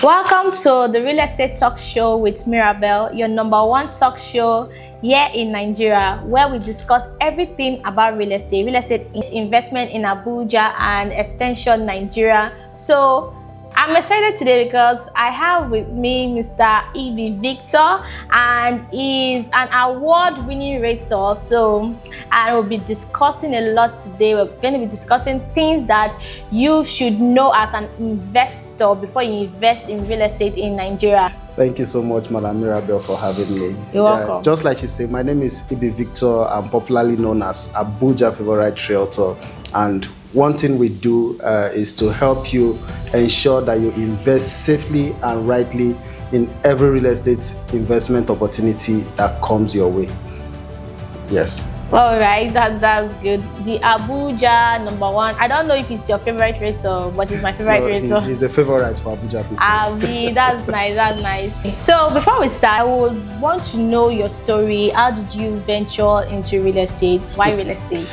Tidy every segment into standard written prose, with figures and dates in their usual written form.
Welcome to the Real Estate Talk Show with Mirabel, your number one talk show here in Nigeria, where we discuss everything about real estate investment in Abuja and extension Nigeria. So I'm excited today because I have with me Mr. Victor, and he's an award-winning rater. So I will be discussing a lot today. We're going to be discussing things that you should know as an investor before you invest in real estate in Nigeria. Thank you so much, Madam Mirabel, for having me. You're welcome. Just like you say, my name is Victor. I'm popularly known as Abuja favorite realtor, and one thing we do is to help you ensure that you invest safely and rightly in every real estate investment opportunity that comes your way. Yes. All right, that's good. The Abuja number one. I don't know if it's your favorite rater, but it's my favorite rater. He's the favorite for Abuja people. That's nice. That's nice. So before we start, I would want to know your story. How did you venture into real estate? Why real estate?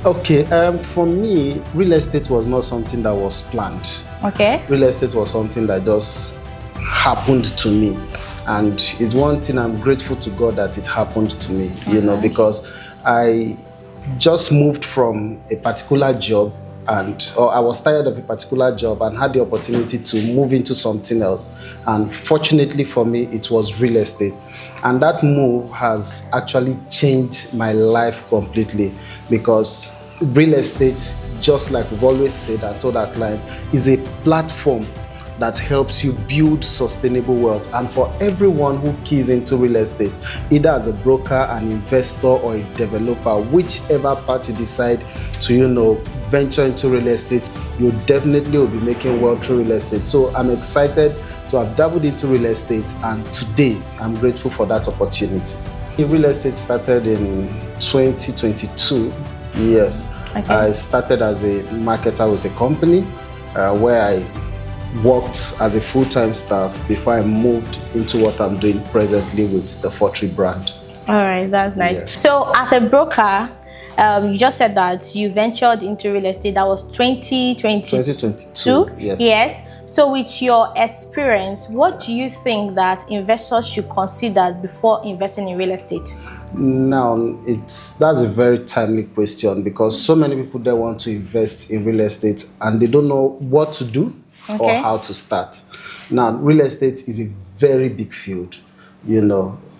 Okay, for me, real estate was not something that was planned. Okay. Real estate was something that just happened to me. And it's one thing I'm grateful to God that it happened to me, because I just moved from a particular job or I was tired of a particular job and had the opportunity to move into something else. And fortunately for me, it was real estate. And that move has actually changed my life completely, because real estate, just like we've always said and told our client, is a platform that helps you build sustainable wealth. And for everyone who keys into real estate, either as a broker, an investor, or a developer, whichever part you decide to, venture into real estate, you definitely will be making wealth through real estate. So I'm excited to have dabbled into real estate, and today I'm grateful for that opportunity. Real estate started in 2022. Yes. Okay. I started as a marketer with a company where I worked as a full-time staff before I moved into what I'm doing presently with the Fortreal brand. All right, that's nice. Yeah. So as a broker, you just said that you ventured into real estate. That was 2022. Yes. So with your experience, what do you think that investors should consider before investing in real estate? Now, that's a very timely question, because so many people there want to invest in real estate and they don't know what to do or how to start. Now, real estate is a very big field.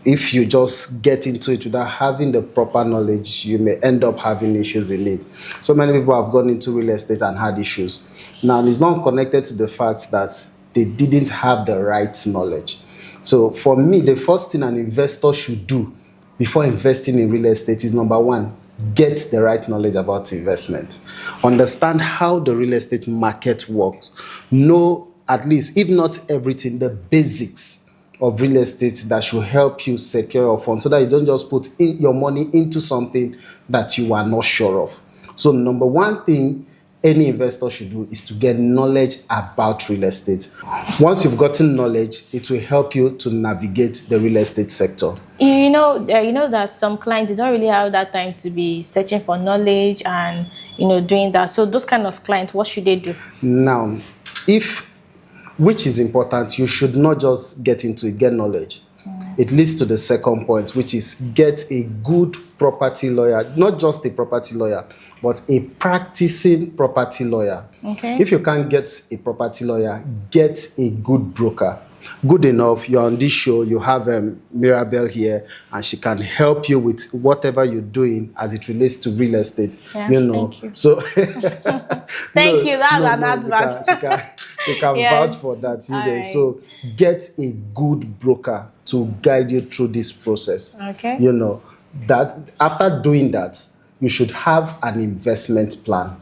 If you just get into it without having the proper knowledge, you may end up having issues in it. So many people have gone into real estate and had issues. Now, it's not connected to the fact that they didn't have the right knowledge. So for me, the first thing an investor should do before investing in real estate is, number one, get the right knowledge about investment. Understand how the real estate market works. Know, at least, if not everything, the basics of real estate that should help you secure your funds, so that you don't just put your money into something that you are not sure of. So number one thing any investor should do is to get knowledge about real estate. Once you've gotten knowledge, it will help you to navigate the real estate sector. You know that some clients, they don't really have that time to be searching for knowledge and doing that. So those kind of clients, what should they do? Now, which is important, you should not just get into it, get knowledge. It leads to the second point, which is get a good property lawyer, not just a property lawyer, but a practicing property lawyer. Okay. If you can't get a property lawyer, get a good broker. Good enough, you're on this show, you have Mirabel here, and she can help you with whatever you're doing as it relates to real estate. Yeah, thank you. So thank you. That's an advert. She can vouch for that. Right. So get a good broker to guide you through this process. Okay. That after doing that, you should have an investment plan.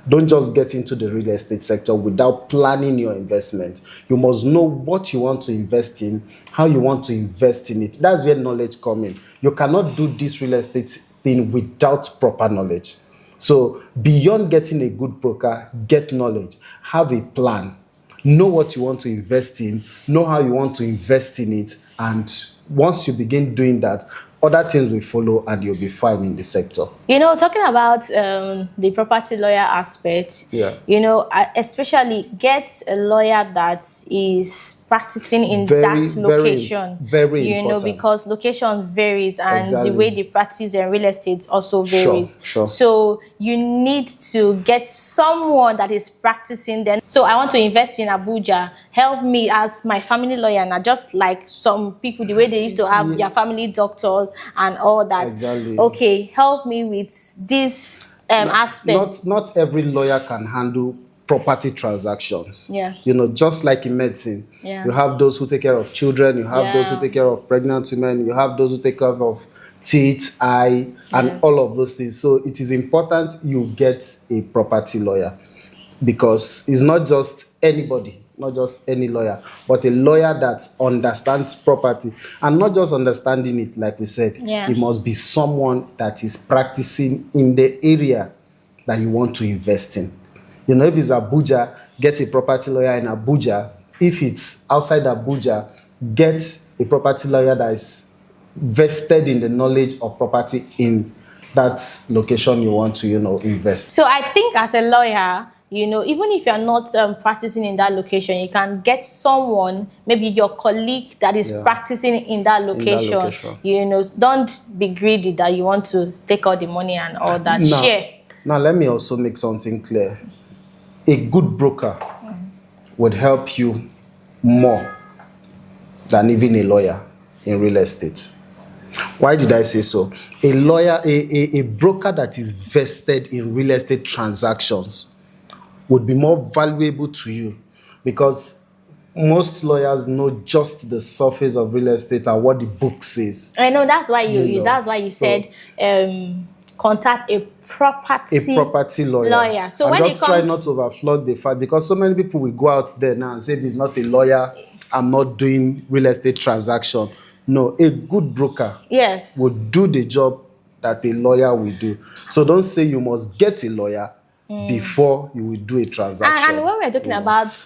Don't just get into the real estate sector without planning your investment. You must know what you want to invest in, how you want to invest in it. That's where knowledge comes in. You cannot do this real estate thing without proper knowledge. So beyond getting a good broker, get knowledge, have a plan, know what you want to invest in, know how you want to invest in it, and once you begin doing that, other things will follow and you'll be fine in the sector. Talking about the property lawyer aspect, Yeah. Especially get a lawyer that is practicing in that location. Very important. Because location varies and Exactly. the way they practice in real estate also varies. Sure. So you need to get someone that is practicing then. So I want to invest in Abuja. Help me as my family lawyer, and just like some people, the way they used to have their family doctors and all that. Exactly. Okay, help me with this aspect. Not every lawyer can handle property transactions. Yeah. Just like in medicine, Yeah. you have those who take care of children, you have those who take care of pregnant women, you have those who take care of teeth, eye, and all of those things. So it is important you get a property lawyer, because it's not just anybody, not just any lawyer, but a lawyer that understands property, and not just understanding it, like we said. It must be someone that is practicing in the area that you want to invest in. If it's Abuja, get a property lawyer in Abuja. If it's outside Abuja, get a property lawyer that is vested in the knowledge of property in that location you want to, invest. So I think as a lawyer, even if you're not practicing in that location, you can get someone, maybe your colleague that is practicing in that location. Don't be greedy that you want to take all the money and all that. Now, let me also make something clear. A good broker would help you more than even a lawyer in real estate. Why did I say so? A lawyer, a broker that is vested in real estate transactions would be more valuable to you, because most lawyers know just the surface of real estate and what the book says. I know, that's why you said contact a property lawyer. So and when just try not to overflood the fact, because so many people will go out there now and say, if he's not a lawyer, I'm not doing real estate transaction. No, a good broker would do the job that a lawyer will do. So don't say you must get a lawyer before you will do a transaction. And when we're talking about,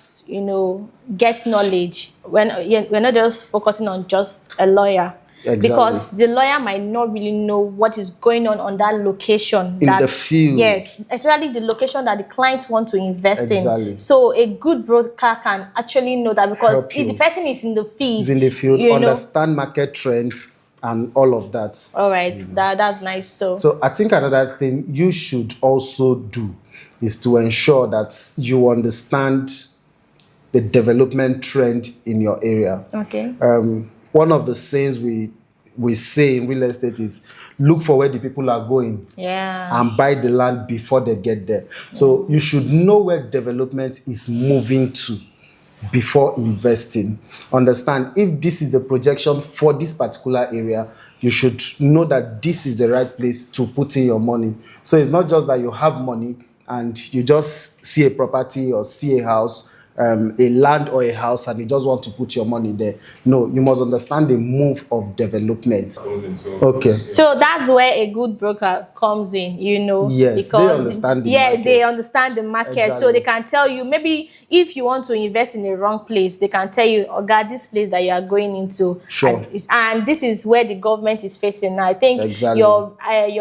get knowledge, we're not just focusing on just a lawyer. Exactly. Because the lawyer might not really know what is going on that location. In the field. Yes, especially the location that the client wants to invest in. So a good broker can actually know that, because if the person is in the field. Is in the field, understand market trends and all of that. All right, that's nice. So I think another thing you should also do is to ensure that you understand the development trend in your area. Okay. One of the sayings we say in real estate is look for where the people are going and buy the land before they get there. So you should know where development is moving to before investing. Understand, if this is the projection for this particular area, you should know that this is the right place to put in your money. So it's not just that you have money and you just see a property or see a house, a land or a house, and you just want to put your money there. No, you must understand the move of development. Okay. So that's where a good broker comes in, Yes, because they understand the market. they understand the market. Exactly. So they can tell you, maybe if you want to invest in the wrong place, they can tell you, oh God, this place that you are going into, and this is where the government is facing now. I think your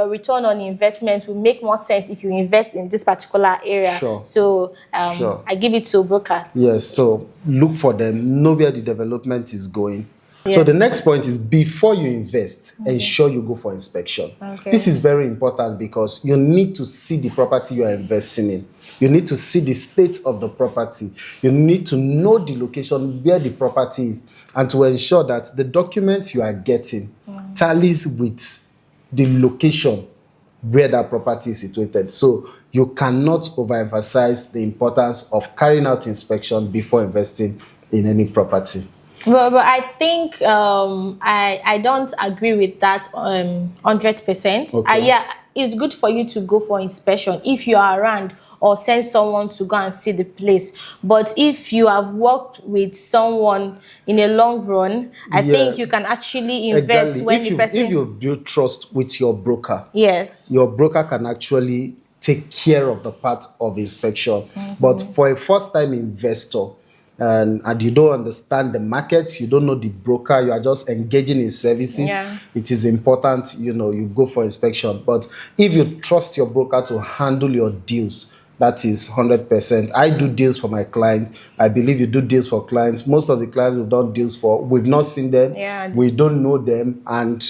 return on investment will make more sense if you invest in this particular area. So I give it to a broker. Yes, so look for them, know where the development is going. So the next point is, before you invest, ensure you go for inspection. This is very important, because you need to see the property you are investing in. You need to see the state of the property. You need to know the location where the property is, and to ensure that the document you are getting tallies with the location where that property is situated. So you cannot overemphasize the importance of carrying out inspection before investing in any property. But I think I don't agree with that 100%. It's good for you to go for inspection if you are around, or send someone to go and see the place. But if you have worked with someone in a long run, I think you can actually invest when the person... If you build trust with your broker, yes, your broker can actually take care of the part of inspection. But for a first-time investor, and you don't understand the market, you don't know the broker, you are just engaging in services, it is important, you know, you go for inspection. But if you trust your broker to handle your deals, that is 100%. I do deals for my clients. I believe you do deals for clients. Most of the clients we've done deals for, we've not seen them, we don't know them, and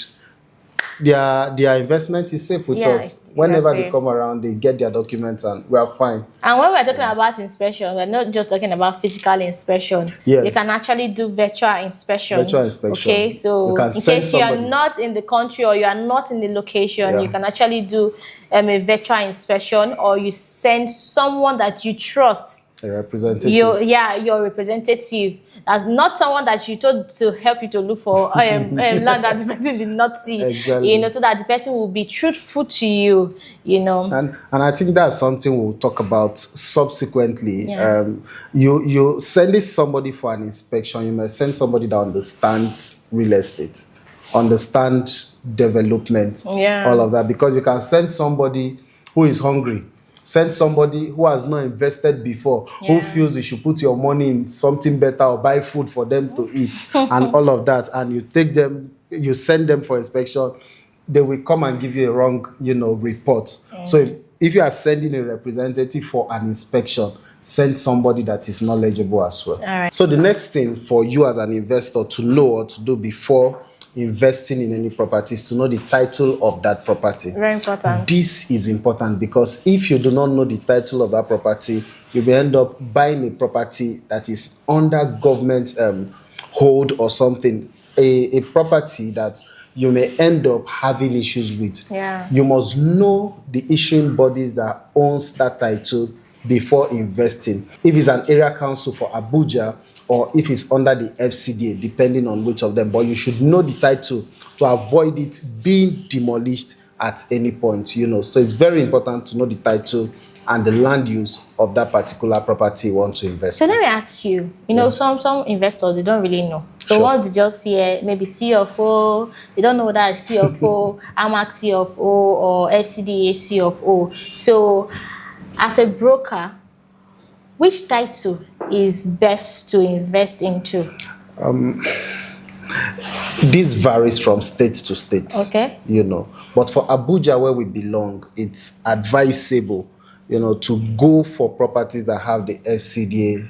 their investment is safe with us. Whenever they come around, they get their documents and we are fine. And when we're talking about inspection, we're not just talking about physical inspection. You can actually do virtual inspection. Okay, so in case you are not in the country or you are not in the location, you can actually do a virtual inspection, or you send someone that you trust. A representative. Your representative. That's not someone that you told to help you to look for land that the person did not see. You know, so that the person will be truthful to you, you know. And I think that's something we'll talk about subsequently. You sending somebody for an inspection, you must send somebody that understands real estate, understand development, all of that, because you can send somebody who is hungry. Send somebody who has not invested before, who feels you should put your money in something better or buy food for them to eat and all of that. And you take them, you send them for inspection, they will come and give you a wrong, you know, report. So if you are sending a representative for an inspection, send somebody that is knowledgeable as well. So the next thing for you as an investor to know or to do before investing in any property is to know the title of that property. Very important. This is important because if you do not know the title of that property, you will end up buying a property that is under government hold or something, a property that you may end up having issues with. You must know the issuing bodies that owns that title before investing. If it's an area council for Abuja, or if it's under the FCDA, depending on which of them. But you should know the title to avoid it being demolished at any point, you know. So it's very important to know the title and the land use of that particular property you want to invest in. So let me ask you, you know, some investors, they don't really know. So once they just see maybe CFO, they don't know whether it's CFO, AMAC CFO, or FCDA CFO. So as a broker, which title is best to invest into? This varies from state to state. You know, but for Abuja, where we belong, it's advisable, you know, to go for properties that have the FCDA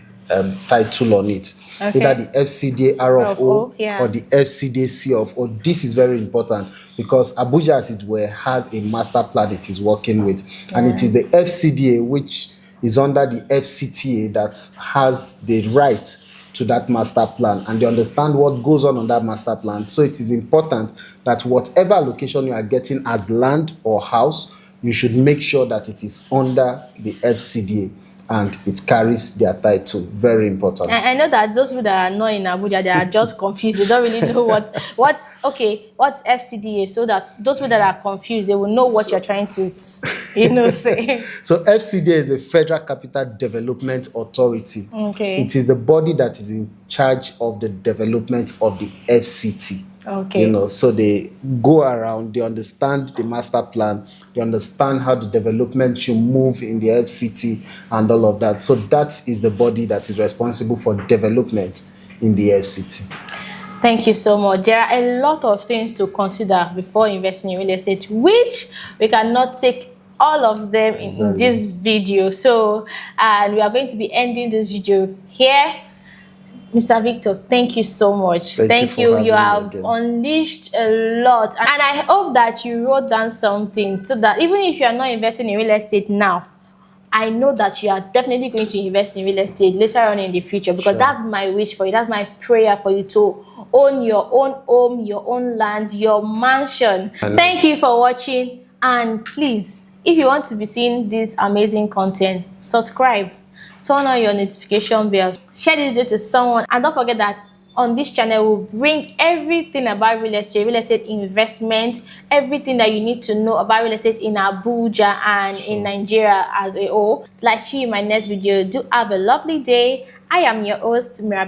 title on it. Either the FCDA RFO or the FCDA CFO. This is very important because Abuja, as it were, has a master plan it is working with, and it is the FCDA which is under the FCTA that has the right to that master plan, and they understand what goes on that master plan. So it is important that whatever location you are getting as land or house, you should make sure that it is under the FCDA and it carries their title. Very important. I know that those people that are not in Abuja, they are just confused. They don't really know what's FCDA, so that those people that are confused, they will know what you're trying to, you know, say. So FCDA is the Federal Capital Development Authority. It is the body that is in charge of the development of the FCT. You know, so they go around, they understand the master plan, they understand how the development should move in the FCT and all of that. So that is the body that is responsible for development in the FCT. Thank you so much. There are a lot of things to consider before investing in real estate, which we cannot take all of them in this video. So, and we are going to be ending this video here. Mr. Victor, thank you so much. Thank you. You have unleashed a lot. And I hope that you wrote down something so that even if you are not investing in real estate now, I know that you are definitely going to invest in real estate later on in the future, because that's my wish for you. That's my prayer for you to own your own home, your own land, your mansion. Thank you for watching. And please, if you want to be seeing this amazing content, subscribe. Turn on your notification bell, share the video to someone, and don't forget that on this channel we'll bring everything about real estate investment, everything that you need to know about real estate in Abuja and in Nigeria as a whole. Till I see you in my next video, do have a lovely day. I am your host, Mira.